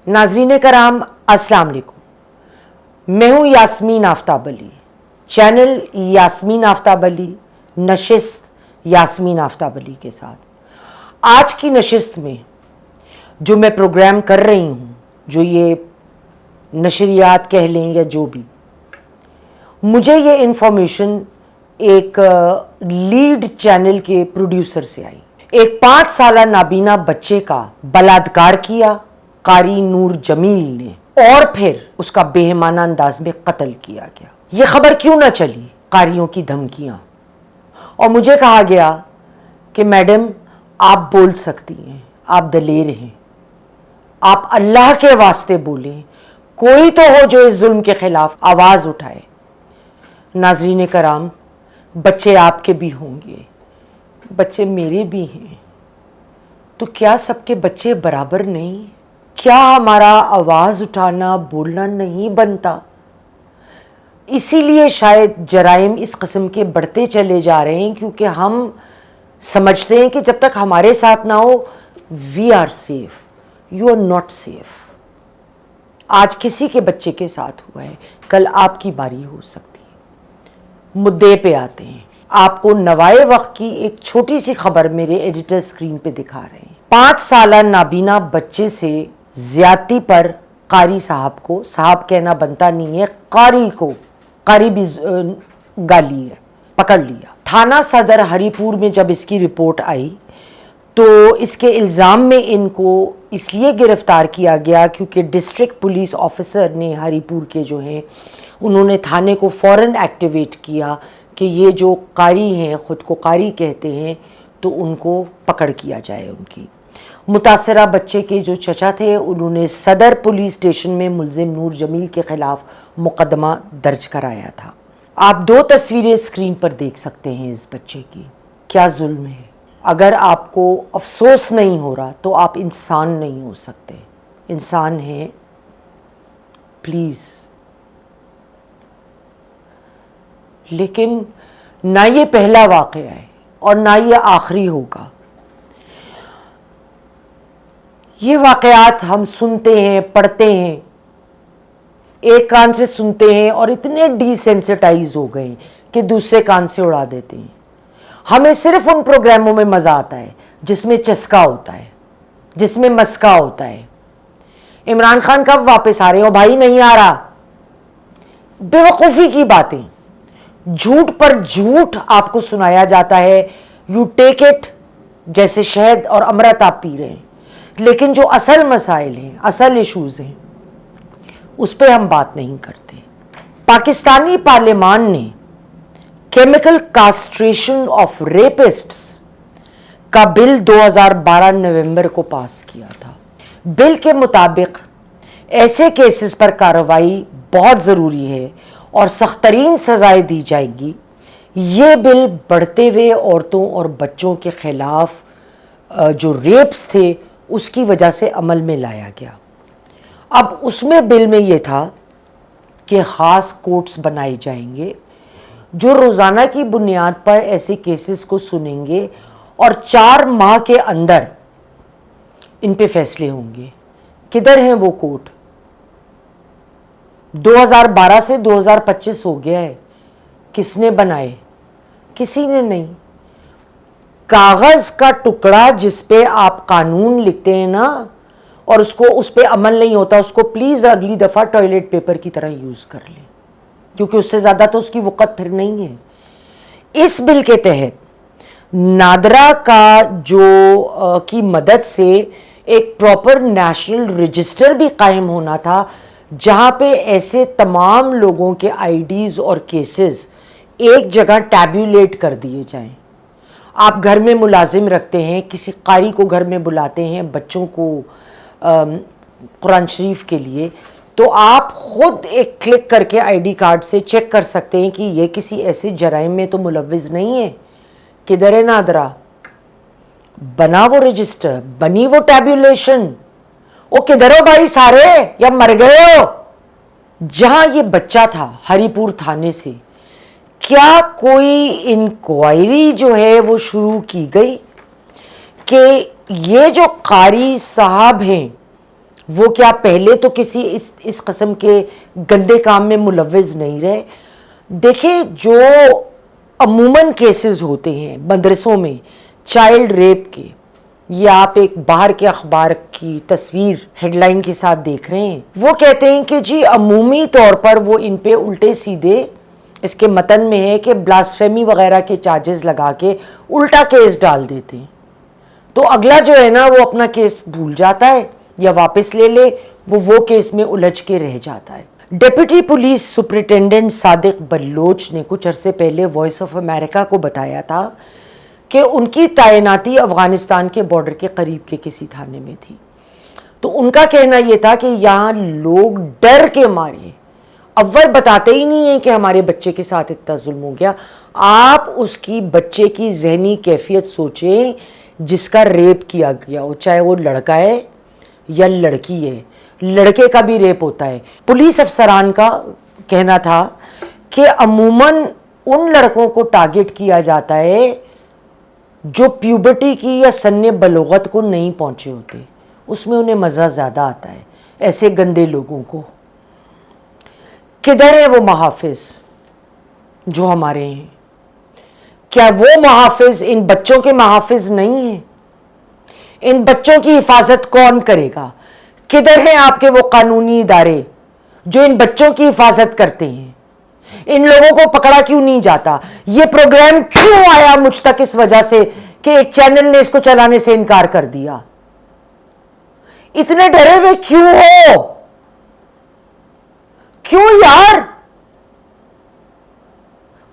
नाजरीन कराम अस्सलाम वालेकुम। मैं हूँ यास्मीन आफ्ताब अली, चैनल यास्मीन आफ्ताब अली, नशिस्त यास्मीन आफ्ताब अली के साथ। आज की नशिस्त में जो मैं प्रोग्राम कर रही हूँ, जो ये नशरियात कह लें या जो भी, मुझे ये इन्फॉर्मेशन एक लीड चैनल के प्रोड्यूसर से आई। एक 5 साला नाबीना बच्चे का बलात्कार किया कारी नूर जमील ने, और फिर उसका बेहमाना अंदाज में कत्ल किया गया। ये खबर क्यों ना चली? कारियों की धमकियां, और मुझे कहा गया कि मैडम आप बोल सकती हैं, आप दलेर हैं, आप अल्लाह के वास्ते बोलें, कोई तो हो जो इस जुल्म के खिलाफ आवाज उठाए। नाजरीन कराम, बच्चे आपके भी होंगे, बच्चे मेरे भी हैं, तो क्या सबके बच्चे बराबर नहीं? क्या हमारा आवाज उठाना, बोलना नहीं बनता? इसीलिए शायद जराइम इस किस्म के बढ़ते चले जा रहे हैं, क्योंकि हम समझते हैं कि जब तक हमारे साथ ना हो we are safe. You are not safe. आज किसी के बच्चे के साथ हुआ है, कल आपकी बारी हो सकती है। मुद्दे पे आते हैं। आपको नवाए वक्त की एक छोटी सी खबर मेरे एडिटर स्क्रीन पे दिखा रहे हैं। 5 साला नाबीना बच्चे से ज्यादती पर कारी साहब को, साहब कहना बनता नहीं है, कारी को, कारी भी गाली है, पकड़ लिया। थाना सदर हरिपुर में जब इसकी रिपोर्ट आई तो इसके इल्ज़ाम में इनको इसलिए गिरफ्तार किया गया क्योंकि डिस्ट्रिक्ट पुलिस ऑफिसर ने हरिपुर के जो हैं, उन्होंने थाने को फ़ौरन एक्टिवेट किया कि ये जो कारी हैं, ख़ुद को कारी कहते हैं, तो उनको पकड़ किया जाए। उनकी मुतासरा बच्चे के जो चचा थे, उन्होंने सदर पुलिस स्टेशन में मुलजिम नूर जमील के ख़िलाफ़ मुकदमा दर्ज कराया था। आप 2 तस्वीरें स्क्रीन पर देख सकते हैं इस बच्चे की। क्या जुल्म है! अगर आपको अफसोस नहीं हो रहा तो आप इंसान नहीं हो सकते। इंसान हैं, प्लीज़। लेकिन ना ये पहला वाक़या है और ना ये आखिरी होगा। ये वाक़यात हम सुनते हैं, पढ़ते हैं, एक कान से सुनते हैं और इतने डिसेंसिटाइज हो गए कि दूसरे कान से उड़ा देते हैं। हमें सिर्फ उन प्रोग्रामों में मज़ा आता है जिसमें चस्का होता है, जिसमें मस्का होता है। इमरान खान कब वापस आ रहे हो? भाई नहीं आ रहा। बेवकूफ़ी की बातें, झूठ पर झूठ आपको सुनाया जाता है। यू टेक इट जैसे शहद और अमृत आप पी रहे हैं। लेकिन जो असल मसाइल हैं, असल इश्यूज़ हैं, उस पर हम बात नहीं करते। पाकिस्तानी पार्लियामान ने केमिकल कास्ट्रेशन ऑफ रेपिस्ट्स का बिल 2012 नवंबर को पास किया था। बिल के मुताबिक ऐसे केसेस पर कार्रवाई बहुत ज़रूरी है और सख्तरीन सज़ाएं दी जाएंगी। ये बिल बढ़ते हुए औरतों और बच्चों के ख़िलाफ़ जो रेप्स थे उसकी वजह से अमल में लाया गया। अब उसमें बिल में ये था कि ख़ास कोर्ट्स बनाए जाएंगे जो रोज़ाना की बुनियाद पर ऐसे केसेस को सुनेंगे और 4 माह के अंदर इन पे फैसले होंगे। किधर हैं वो कोर्ट? 2012 से 2025 हो गया है। किसने बनाए? किसी ने नहीं। कागज़ का टुकड़ा जिस पे आप कानून लिखते हैं ना, और उसको उस पर अमल नहीं होता, उसको प्लीज़ अगली दफ़ा टॉयलेट पेपर की तरह यूज़ कर लें, क्योंकि उससे ज़्यादा तो उसकी वक़्त फिर नहीं है। इस बिल के तहत नादरा का जो की मदद से एक प्रॉपर नेशनल रजिस्टर भी कायम होना था, जहाँ पे ऐसे तमाम लोगों के आईडीज़ और केसेस एक जगह टैब्यूलेट कर दिए जाएं। आप घर में मुलाजिम रखते हैं, किसी कारी को घर में बुलाते हैं बच्चों को कुरान शरीफ के लिए, तो आप ख़ुद एक क्लिक करके आईडी कार्ड से चेक कर सकते हैं कि ये किसी ऐसे जराइम में तो मुलव्विज़ नहीं है। किधर है नादरा? बना वो रजिस्टर, बनी वो टैब्यूलेशन। ओ किधर हो भाई सारे, या मर गए हो? जहाँ ये बच्चा था हरिपुर थाने से, क्या कोई इंक्वायरी जो है वो शुरू की गई कि ये जो कारी साहब हैं وہ کیا پہلے تو کسی اس قسم کے گندے کام میں ملوث نہیں رہے؟ دیکھیں جو عموماً کیسز ہوتے ہیں مدرسوں میں چائلڈ ریپ کے، یہ آپ ایک باہر کے اخبار کی تصویر ہیڈ لائن کے ساتھ دیکھ رہے ہیں، وہ کہتے ہیں کہ جی عمومی طور پر وہ ان پہ الٹے سیدھے، اس کے متن میں ہے کہ بلاسفیمی وغیرہ کے چارجز لگا کے الٹا کیس ڈال دیتے ہیں، تو اگلا جو ہے نا وہ اپنا کیس بھول جاتا ہے یا واپس لے لے، وہ کیس میں الجھ کے رہ جاتا ہے۔ ڈیپٹی پولیس سپرنٹینڈنٹ صادق بلوچ نے کچھ عرصے پہلے وائس آف امریکہ کو بتایا تھا کہ ان کی تعیناتی افغانستان کے بارڈر کے قریب کے کسی تھانے میں تھی، تو ان کا کہنا یہ تھا کہ یہاں لوگ ڈر کے مارے اول بتاتے ہی نہیں ہیں کہ ہمارے بچے کے ساتھ اتنا ظلم ہو گیا۔ آپ اس کی بچے کی ذہنی کیفیت سوچیں جس کا ریپ کیا گیا ہو، چاہے وہ لڑکا ہے یا لڑکی ہے، لڑکے کا بھی ریپ ہوتا ہے۔ پولیس افسران کا کہنا تھا کہ عموماً ان لڑکوں کو ٹارگٹ کیا جاتا ہے جو پیوبرٹی کی یا سن بلوغت کو نہیں پہنچے ہوتے، اس میں انہیں مزہ زیادہ آتا ہے ایسے گندے لوگوں کو۔ کدھر ہیں وہ محافظ جو ہمارے ہیں؟ کیا وہ محافظ ان بچوں کے محافظ نہیں ہیں؟ ان بچوں کی حفاظت کون کرے گا؟ کدھر ہیں آپ کے وہ قانونی ادارے جو ان بچوں کی حفاظت کرتے ہیں؟ ان لوگوں کو پکڑا کیوں نہیں جاتا؟ یہ پروگرام کیوں آیا مجھ تک اس وجہ سے کہ ایک چینل نے اس کو چلانے سے انکار کر دیا؟ اتنے ڈرے ہوئے کیوں ہو؟ کیوں یار؟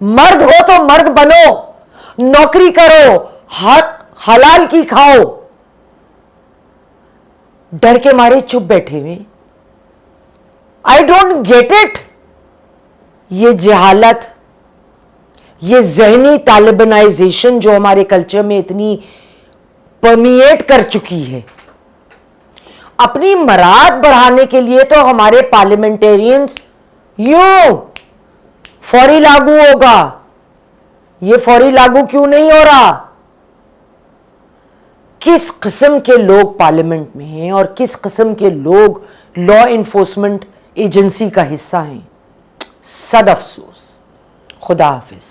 مرد ہو تو مرد بنو، نوکری کرو، حق حلال کی کھاؤ، ڈر کے مارے چپ بیٹھے ہوئے۔ I don't get it. یہ جہالت، یہ ذہنی طالبانائزیشن جو ہمارے کلچر میں اتنی پرمیٹ کر چکی ہے، اپنی مراد بڑھانے کے لیے تو ہمارے پارلیمنٹیرینز یوں فوری لاگو ہوگا، یہ فوری لاگو کیوں نہیں ہو رہا؟ کس قسم کے لوگ پارلیمنٹ میں ہیں اور کس قسم کے لوگ لا انفورسمنٹ ایجنسی کا حصہ ہیں؟ صد افسوس۔ خدا حافظ۔